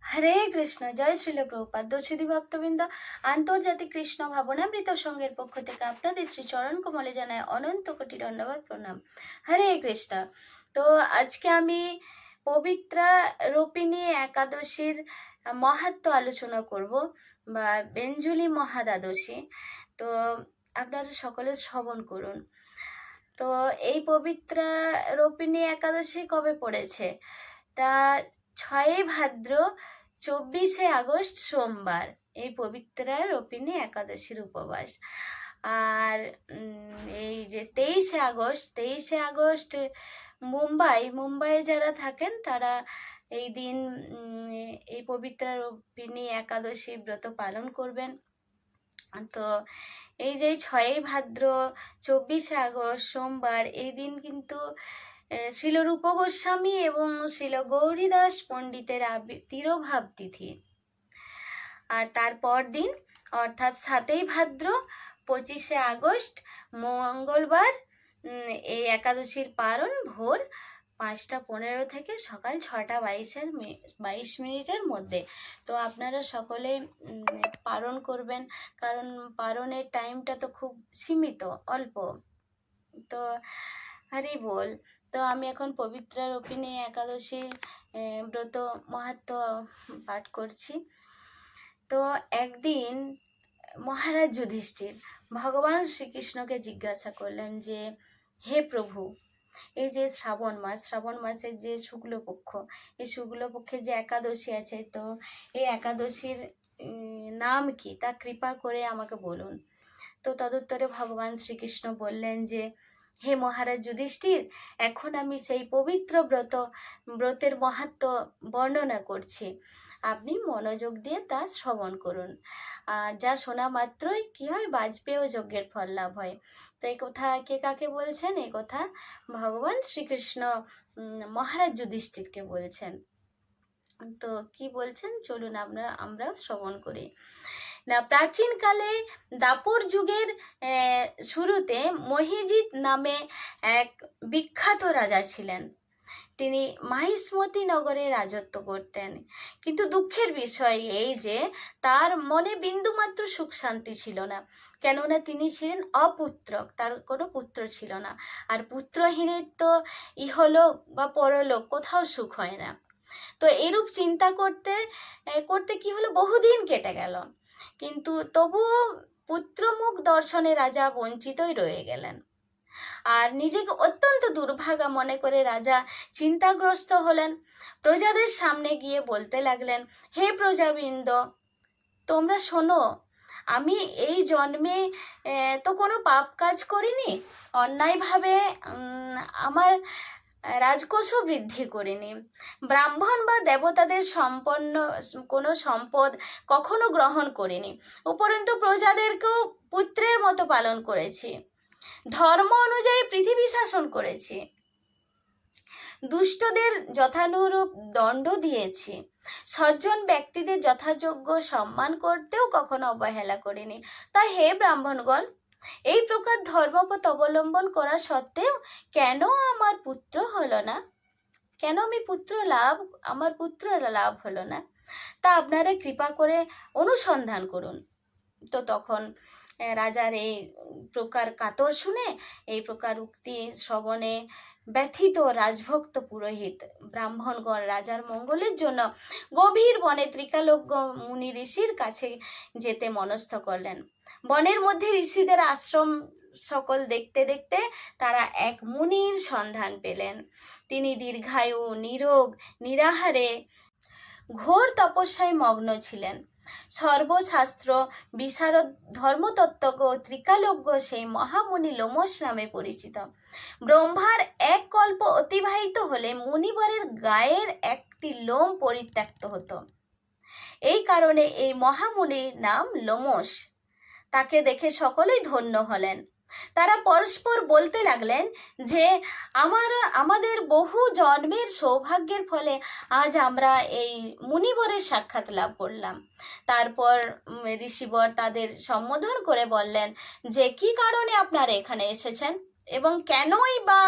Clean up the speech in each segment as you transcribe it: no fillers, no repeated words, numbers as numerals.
হরে কৃষ্ণ। জয় শ্রীল প্রভুপাদ। দোষিদি ভক্তবৃন্দ, আন্তর্জাতিক কৃষ্ণ ভাবনামৃত সংঘের পক্ষ থেকে আপনাদের শ্রী চরণ কমলে জানায় অনন্ত কোটি দণ্ডবাদ প্রণাম। হরে কৃষ্ণ। তো আজকে আমি পবিত্রা রূপিণী একাদশীর মাহাত্ম্য আলোচনা করব, বা বেঞ্জুলি মহাদ্বাদশী। তো আপনারা সকলে শ্রবণ করুন। তো এই পবিত্রা রূপিণী একাদশী কবে পড়েছে? তা 6 ভাদ্র 24শে আগস্ট সোমবার এই পবিত্রা রূপিণী একাদশীর উপবাস। আর এই যে 23শে আগস্ট মুম্বাই যারা থাকেন তারা এই দিন এই পবিত্রা রূপিণী একাদশী ব্রত পালন করবেন। তো এই যে 6 ভাদ্র 24শে আগস্ট সোমবার এই দিন কিন্তু শ্রীল রূপ গোস্বামী এবং শ্রীল গৌরীদাস পণ্ডিতের তিরোভাব তিথি। আর তারপর দিন অর্থাৎ 7 ভাদ্র 25শে আগস্ট মঙ্গলবার এই একাদশীর পারণ ভোর 5:15 থেকে সকাল 6:22 মধ্যে। তো আপনারা সকলে পালন করবেন, কারণ পালনের টাইমটা তো খুব সীমিত, অল্প। তো হরি বল। তো আমি এখন পবিত্রা রূপিণী একাদশীর ব্রত মাহাত্ম্য পাঠ করছি। তো একদিন মহারাজ যুধিষ্ঠির ভগবান শ্রীকৃষ্ণকে জিজ্ঞাসা করলেন যে, হে প্রভু, এই যে শ্রাবণ মাসের যে শুক্লপক্ষ, এই শুক্লপক্ষে যে একাদশী আছে, তো এই একাদশীর নাম কি, তা কৃপা করে আমাকে বলুন। তো তদুত্তরে ভগবান শ্রীকৃষ্ণ বললেন যে, হে মহারাজ যুধিষ্ঠির, এখন আমি সেই পবিত্র ব্রতের মাহাত্ম্য বর্ণনা করছি, আপনি মনোযোগ দিয়ে তা শ্রবণ করুন। আর যা শোনা মাত্রই কি হয়, বাজপেয় যজ্ঞের ফল লাভ হয়। তো এই কথা কে কাকে বলছেন? এই কথা ভগবান শ্রীকৃষ্ণ মহারাজ যুধিষ্ঠিরকে বলছেন। তো কি বলছেন চলুন আমরা শ্রবণ করি। না, প্রাচীনকালে দাপর যুগের শুরুতে মহিজিৎ নামে এক বিখ্যাত রাজা ছিলেন। তিনি মাহিষ্মতি নগরে রাজত্ব করতেন। কিন্তু দুঃখের বিষয় এই যে তার মনে বিন্দুমাত্র সুখ শান্তি ছিল না, কেননা তিনি ছিলেন অপুত্রক, তার কোনো পুত্র ছিল না। আর পুত্রহীনের তো ইহলোক বা পরলোক কোথাও সুখ হয় না। তো এরূপ চিন্তা করতে করতে কি হলো, বহুদিন কেটে গেল, কিন্তু তবুও পুত্রমুখ দর্শনে রাজা বঞ্চিতই রয়ে গেলেন। আর নিজেকে অত্যন্ত দুর্ভাগা মনে করে রাজা চিন্তাগ্রস্ত হলেন। প্রজাদের সামনে গিয়ে বলতে লাগলেন, হে প্রজাবৃন্দ, তোমরা শোনো, আমি এই জন্মে তো কোনো পাপ কাজ করিনি, অন্যায়ভাবে আমার রাজকোষও বৃদ্ধি করিনি, ব্রাহ্মণ বা দেবতাদের সম্পন্ন কোনো সম্পদ কখনো গ্রহণ করিনি, উপরন্তু প্রজাদেরকেও পুত্রের মতো পালন করেছি, ধর্ম অনুযায়ী পৃথিবী শাসন করেছি, দুষ্টদের যথানুরূপ দণ্ড দিয়েছি, সজ্জন ব্যক্তিদের যথাযোগ্য সম্মান করতেও কখনো অবহেলা করিনি। তাই হে ব্রাহ্মণগণ, এই প্রকার ধর্মপথ অবলম্বন করা সত্ত্বেও কেন আমার পুত্র হলো না, কেন আমার পুত্র লাভ হলো না, তা আপনারা কৃপা করে অনুসন্ধান করুন। তো তখন রাজার এই প্রকার কাতর শুনে, এই প্রকার উক্তি শ্রবণে ব্যথিত রাজভক্ত পুরোহিত ব্রাহ্মণগণ রাজার মঙ্গলের জন্য গভীর বনে ত্রিকালজ্ঞ মুনি ঋষির কাছে যেতে মনস্থ করলেন। বনের মধ্যে ঋষিদের আশ্রম সকল দেখতে দেখতে তারা এক মুনির সন্ধান পেলেন। তিনি দীর্ঘায়ু, নিরোগ, নিরাহারে ঘোর তপস্যায় মগ্ন ছিলেন। সর্বশাস্ত্র বিশারদ ধর্মতত্ত্বজ্ঞ ত্রিকালজ্ঞ সেই মহামুনি লোমশ নামে পরিচিত। ব্রহ্মার এক কল্প অতিবাহিত হলে মুনিবরের গায়ের একটি লোম পরিত্যক্ত হতো। এই কারণে এই মহামুনির নাম লোমশ। তাকে দেখে সকলেই ধন্য হলেন। তারা পরস্পর বলতে লাগলেন যে, আমাদের বহু জন্মের সৌভাগ্যের ফলে আজ আমরা এই মুনিবরের সাক্ষাৎ লাভ করলাম। তারপর ঋষিবর তাদের সম্বোধন করে বললেন যে, কি কারণে আপনারা এখানে এসেছেন এবং কেনই বা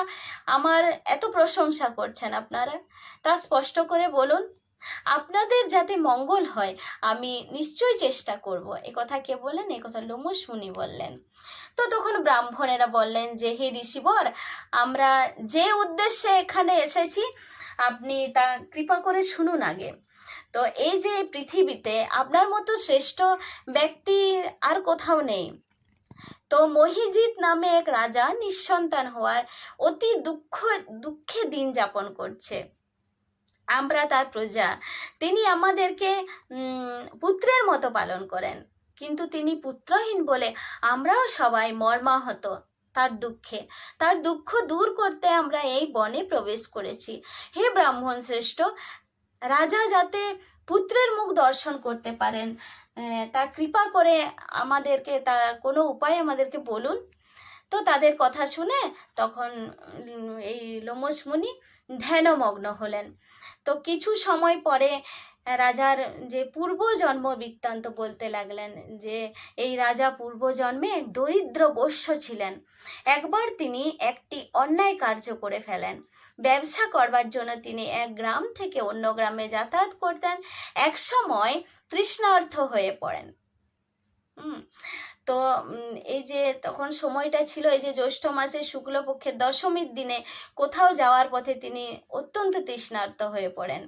আমার এত প্রশংসা করছেন আপনারা, তা স্পষ্ট করে বলুন। আপনাদের যাতে মঙ্গল হয় আমি নিশ্চয়ই চেষ্টা করব। এ কথা কে বললেন? এ কথা লোমশ মুনি বললেন। তো তখন ব্রাহ্মণেরা বললেন যে হে ঋষিবর, আমরা যে উদ্দেশ্যে এখানে এসেছি আপনি তা কৃপা করে শুনুন আগে। তো এই যে পৃথিবীতে আপনার মতো শ্রেষ্ঠ ব্যক্তি আর কোথাও নেই। তো মহিজিৎ নামে এক রাজা নিঃসন্তান হওয়ার অতি দুঃখে দিন যাপন করছে। আমরা তার প্রজা, তিনি আমাদেরকে পুত্রের মতো পালন করেন, কিন্তু তিনি পুত্রহীন বলে আমরাও সবাই মর্মাহত তার দুঃখ দূর করতে আমরা এই বনে প্রবেশ করেছি। হে ব্রাহ্মণ শ্রেষ্ঠ, রাজা যাতে পুত্রের মুখ দর্শন করতে পারেন তা কৃপা করে আমাদেরকে, তার কোনো উপায় আমাদেরকে বলুন। তো তাদের কথা শুনে তখন এই লোমশ মুনি ধ্যানমগ্ন হলেন। তো কিছু সময় পরে রাজার যে পূর্বজন্ম বৃত্তান্ত বলতে লাগলেন যে এই রাজা পূর্বজন্মে দরিদ্র বৈশ্য ছিলেন। একবার তিনি একটি অন্যায় কার্য করে ফেলেন। ব্যবসা করবার জন্য তিনি এক গ্রাম থেকে অন্য গ্রামে যাতায়াত করতেন। এক সময় তৃষ্ণার্ত হয়ে পড়েন। তো এই যে তখন সময়টা ছিল এই যে জ্যৈষ্ঠ মাসের শুক্লপক্ষের দশমীর দিনে কোথাও যাওয়ার পথে তিনি অত্যন্ত তৃষ্ণার্ত হয়ে পড়েন।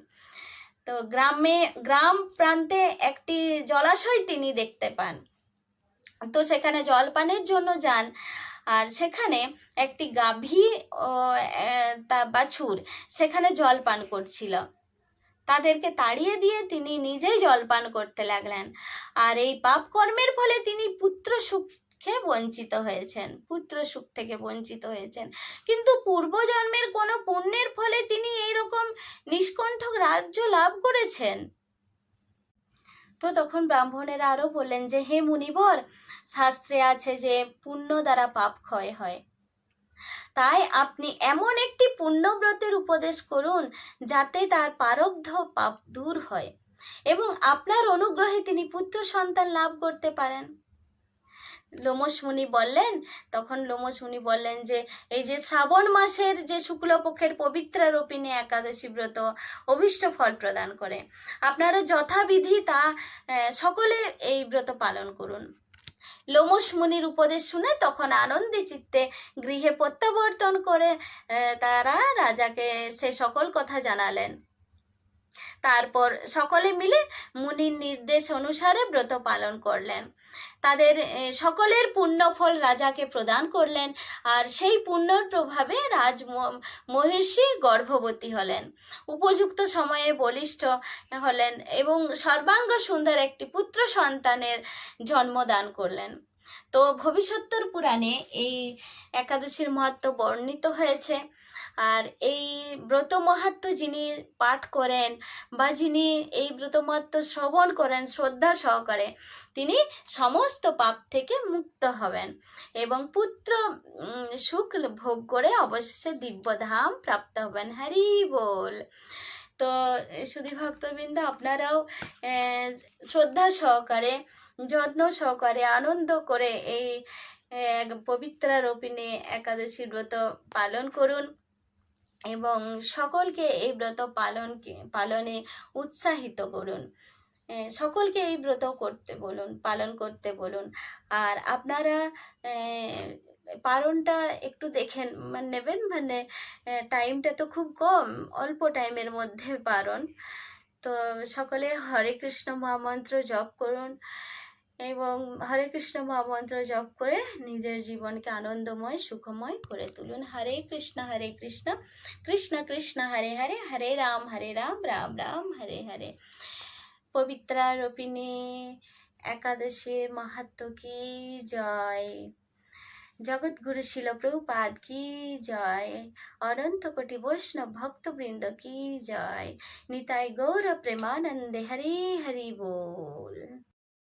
তো গ্রাম প্রান্তে একটি জলাশয় তিনি দেখতে পান। তো সেখানে জলপানের জন্য যান, আর সেখানে একটি গাভী ও তা বাছুর সেখানে জল পান করছিল। তাদেরকে তাড়িয়ে দিয়ে তিনি নিজেই জলপান করতে লাগলেন। আর এই পাপ কর্মের ফলে তিনি পুত্র সুখ থেকে বঞ্চিত হয়েছেন। কিন্তু পূর্বজন্মের কোনো পুণ্যের ফলে তিনি এইরকম নিষ্কণ্ঠক রাজ্য লাভ করেছেন। তো তখন ব্রাহ্মণেরা আরো বললেন যে হে মুনিবর, শাস্ত্রে আছে যে পুণ্য দ্বারা পাপ ক্ষয় হয়। তাই আপনি এমন একটি পুণ্যব্রতের উপদেশ করুন যাতে তার প্রারব্ধ পাপ দূর হয় এবং আপনার অনুগ্রহে তিনি পুত্র সন্তান লাভ করতে পারেন। লোমশ মুনি বললেন যে এই যে শ্রাবণ মাসের যে শুক্লপক্ষের পবিত্রা রূপিণী একাদশী ব্রত অভীষ্ট ফল প্রদান করে। আপনারা যথাবিধি তা সকলে এই ব্রত পালন করুন। লোমশ মুনির উপদেশ শুনে তখন আনন্দে চিত্তে গৃহে প্রত্যাবর্তন করে তারা রাজাকে সে সকল কথা জানালেন। তারপর সকলে মিলে মুনির নির্দেশ অনুসারে ব্রত পালন করলেন। তাদের সকলের পুণ্যফল রাজাকে প্রদান করলেন, আর সেই পুণ্যর প্রভাবে মহিষী গর্ভবতী হলেন, উপযুক্ত সময়ে বলিষ্ঠ হলেন এবং সর্বাঙ্গ সুন্দর একটি পুত্র সন্তানের জন্মদান করলেন। তো ভবিষ্যত্তর পুরাণে এই একাদশীর মাহাত্ম্য বর্ণিত হয়েছে। আর এই ব্রত মাহাত্ম্য যিনি পাঠ করেন বা যিনি এই ব্রত মাহাত্ম্য শ্রবণ করেন শ্রদ্ধা সহকারে, তিনি সমস্ত পাপ থেকে মুক্ত হবেন এবং পুত্র সুখ ভোগ করে অবশেষে দিব্যধাম প্রাপ্ত হবেন। হরি বল। তো সুধী ভক্তবৃন্দ, আপনারাও শ্রদ্ধা সহকারে যত্ন সহকারে আনন্দ করে এই পবিত্রা রূপিণী একাদশী ব্রত পালন করুন এবং সকলকে এই ব্রত পালনে উৎসাহিত করুন। সকলকে এই ব্রত পালন করতে বলুন। আর আপনারা পারণটা একটু দেখে নেবেন, মানে টাইমটা তো খুব কম, অল্প টাইমের মধ্যে পারণ। তো সকলে হরে কৃষ্ণ মহামন্ত্র জপ করুন এবং হরে কৃষ্ণ মহামন্ত্র জপ করে নিজের জীবনকে আনন্দময় সুখময় করে তুলুন। হরে কৃষ্ণ কৃষ্ণ কৃষ্ণ হরে হরে, হরে রাম রাম রাম হরে হরে। পবিত্রা রূপিণী একাদশীর মাহাত্ম্য কি জয়। জগৎগুরু শিল প্রভুপাদ কি জয়। অনন্ত কোটি বৈষ্ণব ভক্তবৃন্দ কি জয়। নিতাই গৌর প্রেমানন্দে হরি হরি বল।